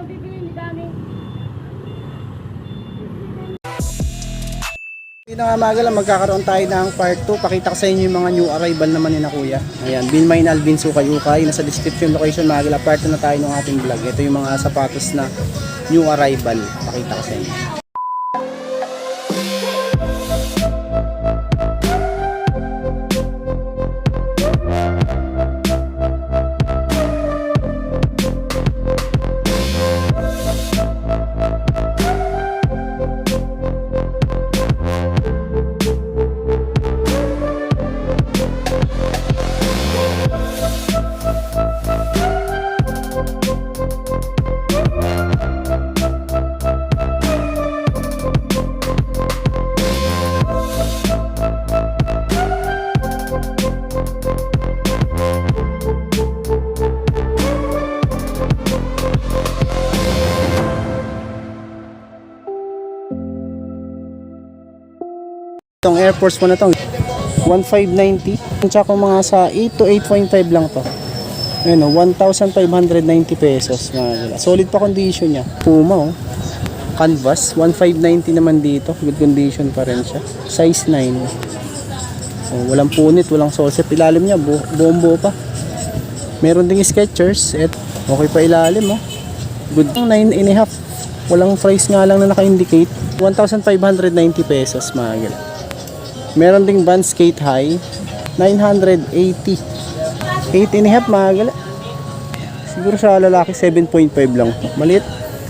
Hindi na nga maga lang, magkakaroon tayo ng part 2. Pakita ko sa inyo yung mga new arrival naman ni na kuya. Ayan, Binmain Alvin Sukay-Ukay. Nasa description location mga gala, part 2 na tayo ng ating vlog. Ito yung mga sapatos na new arrival. Pakita ko sa inyo. Itong Air Force mo na to 1,590. Tsaka mga sa 8 to 8.5 lang to. Ayun o, 1,590 pesos mga gala. Solid pa condition niya. Puma o, canvas 1,590 naman dito. Good condition pa rin siya. Size 9 o, walang punit, walang solsep. Ilalim niya buong buo pa. Meron ding Skechers. Okay pa ilalim o. Good 9.5. Walang price nga lang na naka-indicate. 1,590 pesos mga gala. Meron ding Vans Skate High 980. 8.5 mga gala. Siguro sa lalaki 7.5 lang to. Maliit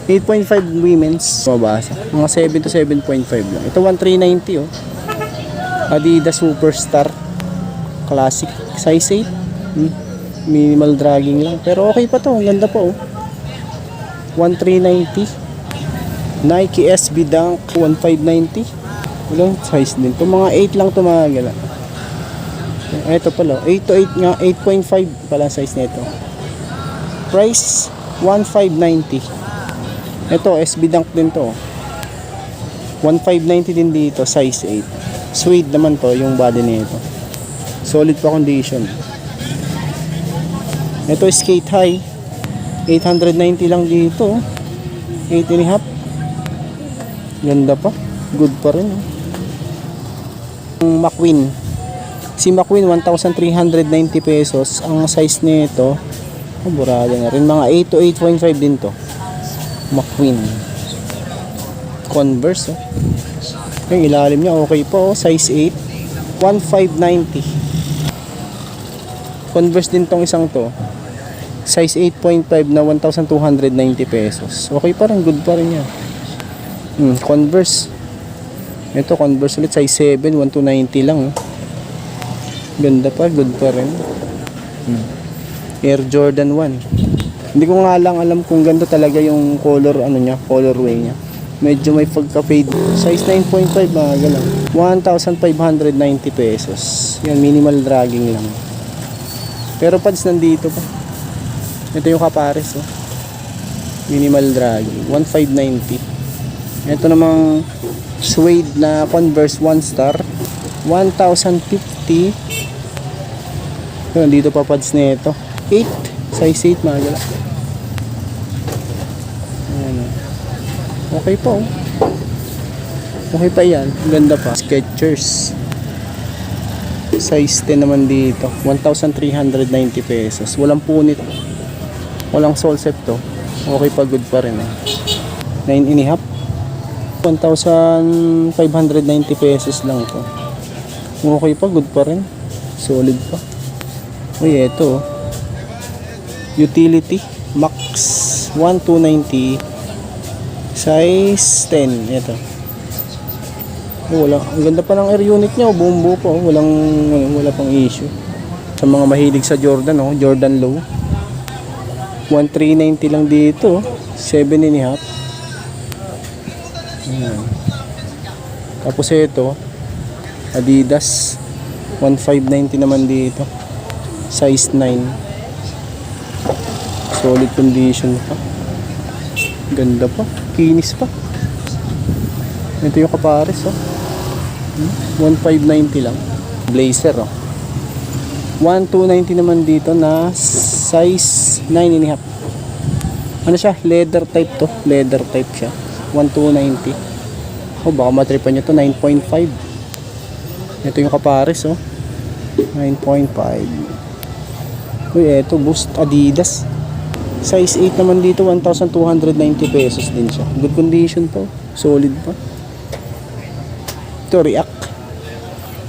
8.5 women's. Mabasa. Mga 7 to 7.5 lang. Ito 1,390 oh. Adidas Superstar Classic size 8. Minimal dragging lang. Pero okay pa to. Ang ganda pa oh. 1,390. Nike SB Dunk 1,590. Walang size din. Ito mga 8 lang ito mga gala. Ito pala. 8 to 8 nga. 8.5 pala size nito. Price 1,590. Ito SB Dunk din to. 1,590 din dito. Size 8. Suede naman to yung body nito. Solid pa condition. Ito Skate High. 890 lang dito. 8.5. Ganda pa. Good pa rin. McQueen. Si McQueen 1,390 pesos. Ang size nito burada na rin. Mga 8 to 8.5 din to. McQueen. Converse. Yung ilalim niya okay po. Size 8. 1,590. Converse din tong isang to. Size 8.5 na 1,290 pesos. Okay pa rin. Good pa rin yan. Converse. Ito Converse ulit size 7, 1,290 lang. Ganda pa, good pa rin. Air Jordan 1. Hindi ko nga lang alam kung ganda talaga yung color colorway niya. Medyo may pagka-fade. Size 9.5 mga galang. 1,590 pesos. Yan, minimal dragging lang. Pero pads nandito pa. Ito yung kapares oh. Minimal dragging, 1,590. Ito namang suede na Converse 1 star 1,050. Dito pa pads nito 8, size 8 mga gala. Okay po. Okay pa yan. Ganda pa. Skechers size 10 naman dito 1,390 pesos. Walang punit, walang solsep to. Okay pa, good pa rin 9.5. 1,590 pesos lang to. Okay pa, good pa rin. Solid pa. Uy, eto Utility Max 1,290 size 10. Ito wala. Ang ganda pa ng air unit nya. Buong buo pa. Wala pang issue. Sa mga mahilig sa Jordan Jordan Low 1,390 lang dito 7.5. Tapos ito Adidas 1,590 naman dito size 9. Solid condition pa. Ganda pa. Kinis pa. Ito yung kapares 1,590 lang. Blazer 1,290 naman dito na size 9.5. Ano siya? Leather type to. Leather type siya. 1,290. Oh, baka matripan nyo to. 9.5. Ito yung kapares, oh. 9.5. Uy, eto. Boost Adidas. Size 8 naman dito. 1,290 pesos din siya. Good condition to. Solid pa. Ito, React.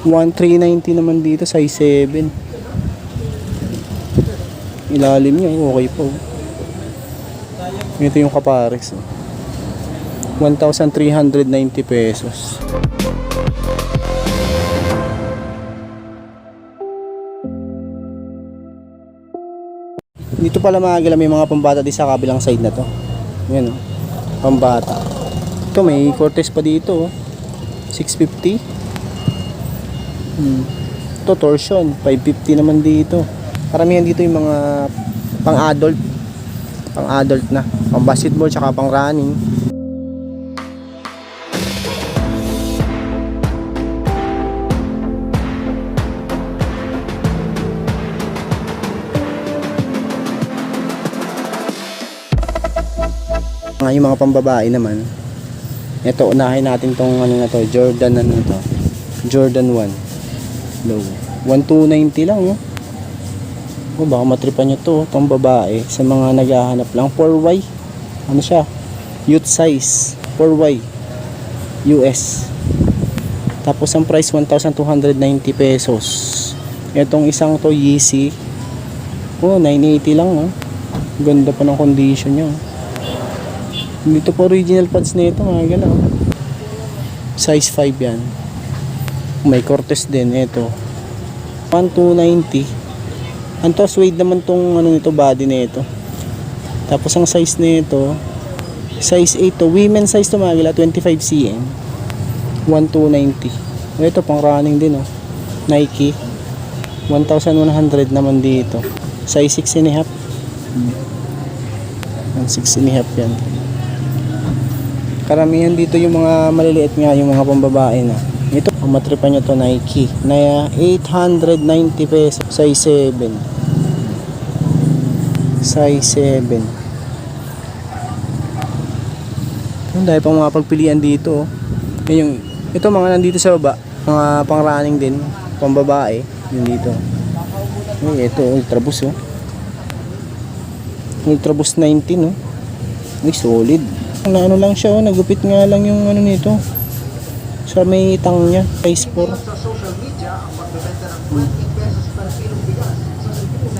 1,390 naman dito. Size 7. Ilalim niya. Okay po. Ito yung kapares. 1,390 pesos. Dito pala mga may mga pambata din sa kabilang side na to. Yan o. Pambata. Ito may Cortez pa dito. 650. Ito torsion. 550 naman dito. Karamihan dito yung mga pang-adult. Pang-adult na. Pang-basketball tsaka pang-running. Yung mga pambabae naman, ito unahin natin tong ano na to, Jordan ano to, Jordan 1 low, 1,290 lang, no? Oh, baka matripan nyo to, pambabae sa mga naghahanap lang. 4Y, ano siya, youth size, 4Y US. Tapos ang price 1,290 pesos. Itong isang to Yeezy, oh 980 lang, oh. Ganda pa ng condition nya. Dito po original pads na ito, mga galaw. Size 5 yan. May Cortez din ito. 1,290. Anto suede naman tong ano nito, body na ito. Tapos ang size nito, size 8 to. Women size to, mga galaw, 25 cm. 1,290. Ito pang running din, oh. Nike. 1,100 naman dito. Size 6 and a half. 6 and a half yan. Karamihan dito yung mga maliliit nga, yung mga pambabae na. Ito, ang matripan nyo to, Nike. Na 890 pesos. Size 7. Size 7. Dahil pang mga pagpilian dito. Yung, ito mga nandito sa baba. Mga pang running din. Pambabae. Yung dito. Ito, Ultra Boost, oh. Ultra Boost 19, oh. Uy, solid. Ano lang siya, oh, nagupit nga lang yung ano nito sa may tang niya, size 4.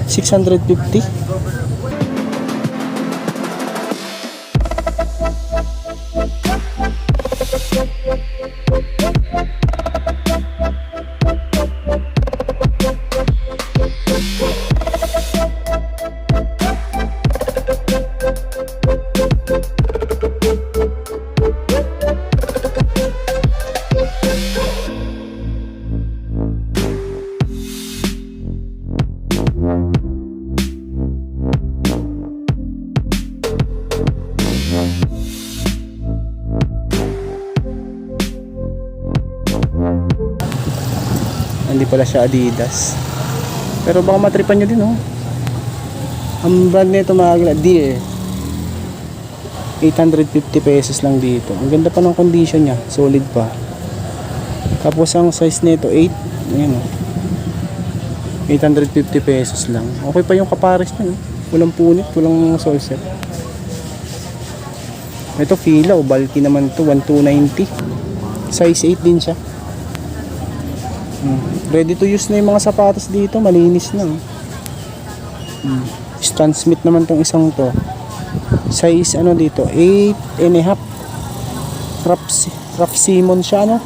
650. Hindi pala siya Adidas. Pero baka matripan nyo din, oh. Ang brand nito, mga Deer. 850 pesos lang dito. Ang ganda pa ng condition niya. Solid pa. Tapos ang size nito 8. Ayan, oh. 850 pesos lang. Okay pa yung kapares niya, oh. Walang punit, walang sole set. Ito Fila, oh. Bulky naman to. 1,290. Size 8 din siya. Ready to use na yung mga sapatos dito, malinis na. Stan Smith naman tong isang to. Size ano dito, 8 and a half. Raf Simon siya, ano?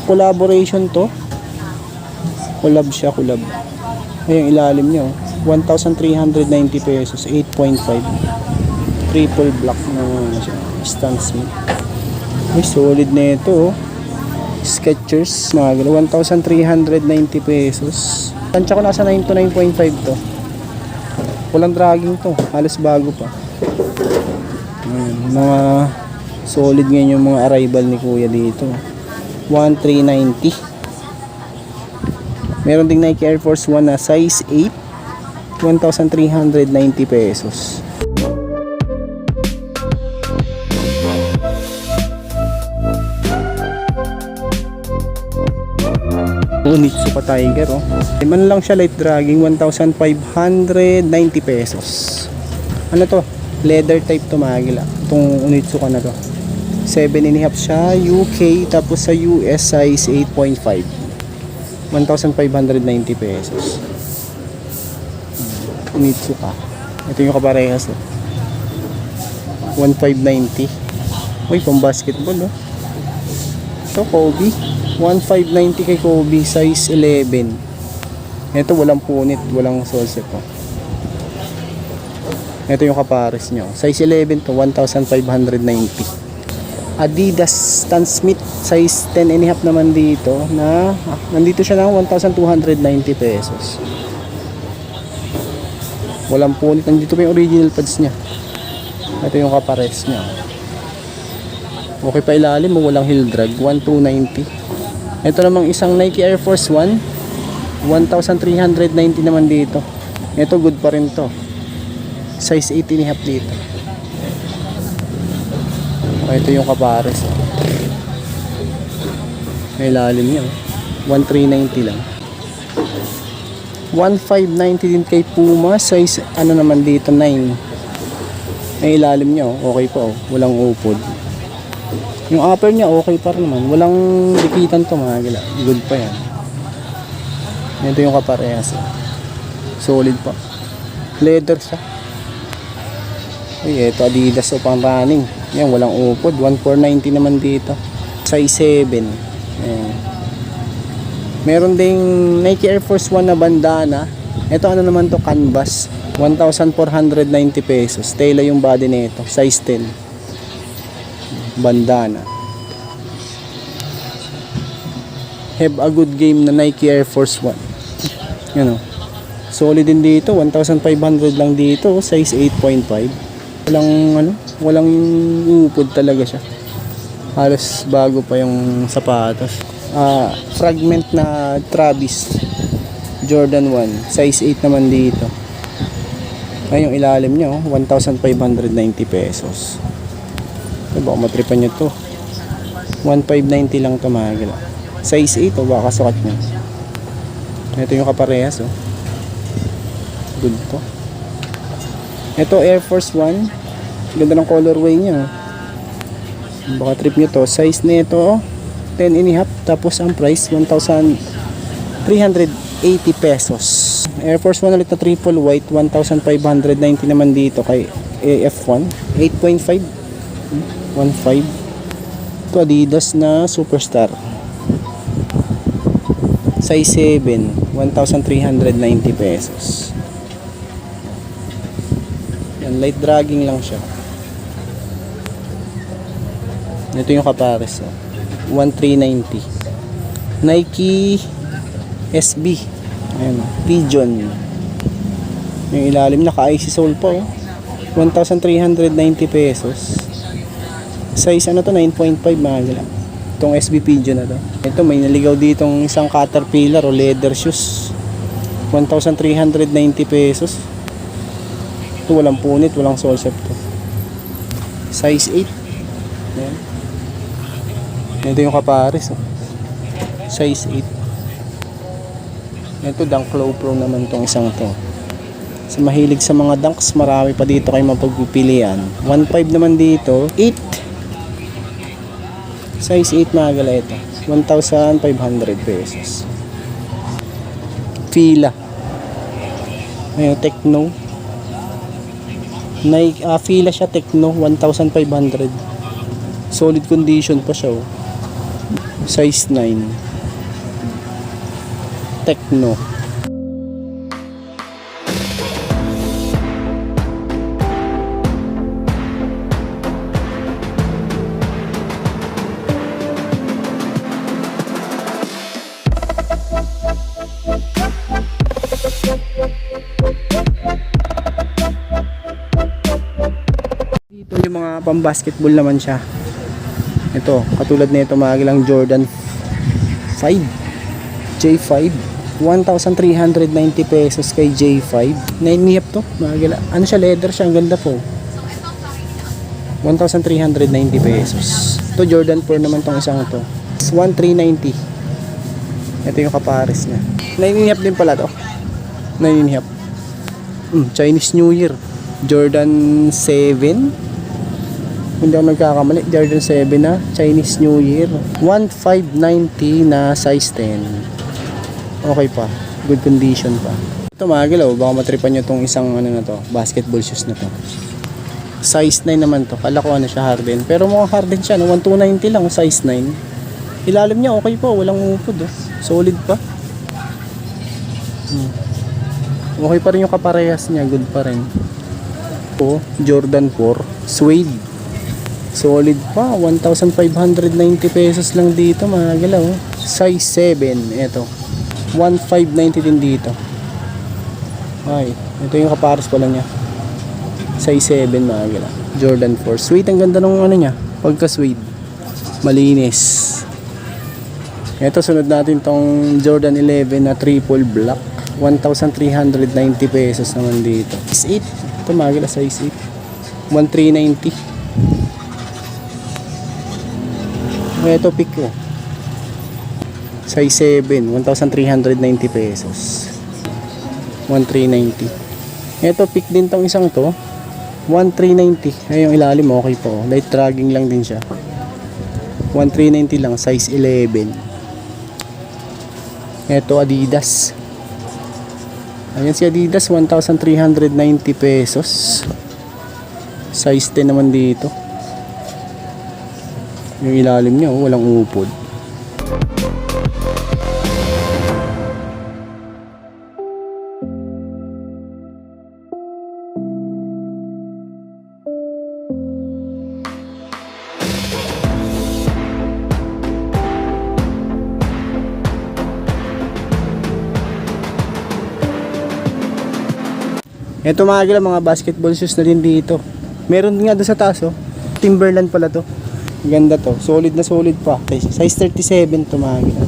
Collaboration to. Collab siya, collab. Ayun ilalim niya, 1,390 pesos, 8.5. Triple black na siya. Stan Smith. May solid na ito, oh. Skechers, mga 1,390 pesos. Tansya ko nasa 9 to 9.5 to. Walang dragging to, halos bago pa. Mga solid ngayon yung mga arrival ni kuya dito. 1,390. Meron ding Nike Air Force 1 na size 8, 1,390 pesos. Unitsu pa Tiger, oh. Man lang siya, light dragging, 1,590 pesos. Ano to? Leather type to mga gila. Itong Unitsu ka na to. 7.5 siya, UK, tapos sa US size 8.5. 1,590 pesos. Unitsu ka. Ito yung kaparehas, oh. 1,590. Uy, pang basketball, oh. Ito, Kobe. 1,590 kay Kobe, size 11. Ito, walang punit, walang solset, oh. Ito yung kapares nyo. Size 11 to, 1,590. Adidas Stan Smith, size 10.5 naman dito, na nandito siya ng 1,290 pesos. Walang punit. Nandito pa yung original pads niya. Ito yung kapares niya. Okay pa ilalim mo, walang heel drag, 1,290. Ito namang isang Nike Air Force 1, 1,390 naman dito. Ito good pa rin to. Size 18.5 dito. Ito yung kapares. May ilalim niya, 1,390 lang. 1,590 din kay Puma, size ano naman dito, 9. May ilalim niya, okay pa, walang upod. Yung upper niya okay pa rin naman, walang dikitan to mga gila, good pa yan. Ito yung kaparehas, solid pa, leather siya. Ay, ito Adidas o pang running, yan walang upod, 1,490 naman dito, size 7. Ayan. Meron ding Nike Air Force 1 na bandana. Ito ano naman to, canvas, 1,490 pesos. Tela yung body nito, size 10. Bandana. Have a good game na Nike Air Force 1. Yan, oh. Solid din dito, 1,500 lang dito, size 8.5. Walang upod talaga siya. Halos bago pa yung sapatos. Fragment na Travis Jordan 1, size 8 naman dito. Ay, yung ilalim niya, 1,590 pesos. Baka matripan nyo to. 1,590 lang to mga gila. Size 8 o baka sukat nyo. Ito yung kaparehas, oh. Good to. Ito Air Force 1. Ganda ng colorway niya, oh. Baka trip nyo to. Size nito, oh, 10.5, tapos ang price 1,380 pesos. Air Force 1 ulit na triple white, 1,590 naman dito kay AF1, 8.5, 1.5. Ito Adidas na Superstar, size 7, 1,390 pesos. Yan, light dragging lang siya. Ito yung kapares, oh. 1,390. Nike SB, ayan, Pigeon. Yung ilalim naka-icy sole pa, oh. 1,390 pesos. Size ano to, 9.5 mga gila. Itong SB Pigeon na to. Ito may naligaw ditong isang Caterpillar o leather shoes, 1,390 pesos. Ito walang punit, walang sole set to. Size 8. Ayan. Ito yung kapares, oh. Size 8. Ito Dunk Low Pro naman tong isang to. Sa mahilig sa mga dunks, marami pa dito kayo mapagpipilian. 1.5 naman dito, 8. Size 8 mga gala ito, 1,500 pesos. Fila. Ayun, Tecno. Fila siya, Tecno, 1,500. Solid condition pa siya, oh. Size 9. Tecno. Dito yung mga pang-basketball naman siya. Ito, katulad nito mga gilang Jordan 5, J5, 1,390 pesos kay J5. 9.5 to mga gila. Ano siya, leather siya, ang ganda po. 1,390 pesos. Ito Jordan 4 naman tong isang to, 1,390. Ito yung kapares niya. 9.5 din pala to. 9.5. Chinese New Year. Jordan 7. Hindi ako nagkakamali. Jordan 7 na. Chinese New Year. 1,590 na size 10. Okay pa. Good condition pa. Ito mga gilaw. Baka matripan nyo tong isang ano na to. Basketball shoes na to. Size 9 naman to. Kala ko ano siya Harden. Pero mukhang Harden siya. No? 1,290 lang. Size 9. Ilalim niya okay po. Walang upod. Oh. Solid pa. Okay pa rin yung kaparehas niya. Good pa rin. Ito. Jordan 4. Suede. Solid pa. 1,590 pesos lang dito mga gilaw. Size 7. Ito. 1,590 din dito. Ay. Ito yung kapares pala niya. Size 7 mga gilaw. Jordan 4. Suede. Ang ganda nung ano niya. Pagka suede. Malinis. Ito sunod natin tong Jordan 11 na triple black. 1,390 pesos naman dito. Size 8. Ito mga gilaw. Size 8. 1,390. Ito pick ko. Size 7, 1,390 pesos. 1,390. Ito pick din tong isang to. 1,390. Ay yung ilalim okay po. Light dragging lang din siya. 1,390 lang, size 11. Ito Adidas. Ayan si Adidas, 1,390 pesos. Size 10 naman dito. Yung ilalim niya, walang upod. Ito mga gila, mga basketball shoes na din dito. Meron din nga doon sa taas, oh. Timberland pala to. Ganda to. Solid na solid pa. Size 37 to mga gila.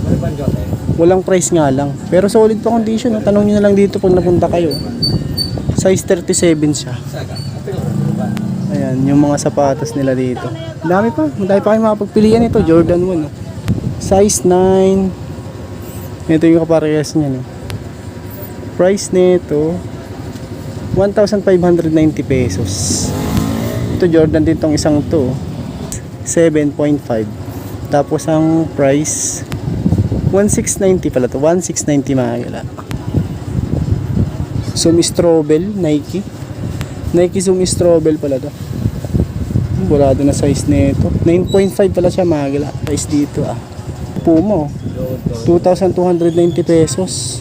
Walang price nga lang. Pero solid pa condition. Oh. Tanong nyo na lang dito pag napunta kayo. Size 37 siya. Ayan, yung mga sapatos nila dito. Dami pa. Madami pa kayo makapagpilian ito. Jordan 1. Oh. Size 9. Ito yung kaparehas niya. No? Price nito 1,590 pesos. Ito Jordan din tong isang to. 7.5. Tapos ang price 1,690 pala to. 1,690 mga gila. Zoom Strobel Nike. Nike Zoom Strobel pala to. Burado na size nito. 9.5 pala siya mga gila. Size dito ah. Puma 2,290 pesos.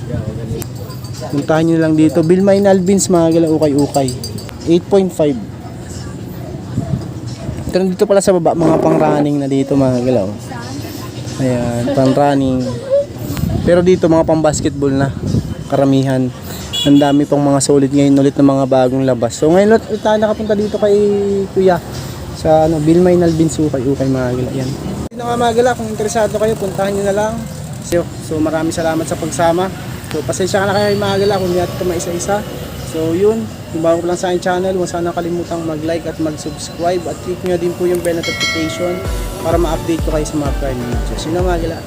Puntahan nyo lang dito. Bilmain Alvins mga gila. Ukay-ukay. 8.5. Pero dito pala sa baba, mga pang running na dito mga galaw. Ayan, pang running. Pero dito mga pang basketball na karamihan. Ang dami pang mga solid ngayon ulit ng mga bagong labas. So ngayon ulit tayo nakapunta dito kay Kuya sa ano, Bilmain Alvins ukay-ukay mga galaw. Yan. Dito nga mga galaw, kung interesado kayo, puntahan nyo na lang. So maraming salamat sa pagsama. So pasensya ka na kayo mga galaw kung hindi natin ito maisa-isa. So yun, kung bago ko lang sa aking channel, huwag sana kalimutang mag-like at mag-subscribe at click nyo din po yung bell notification para ma-update ko kayo sa mga upcoming videos. Yun na mga gila.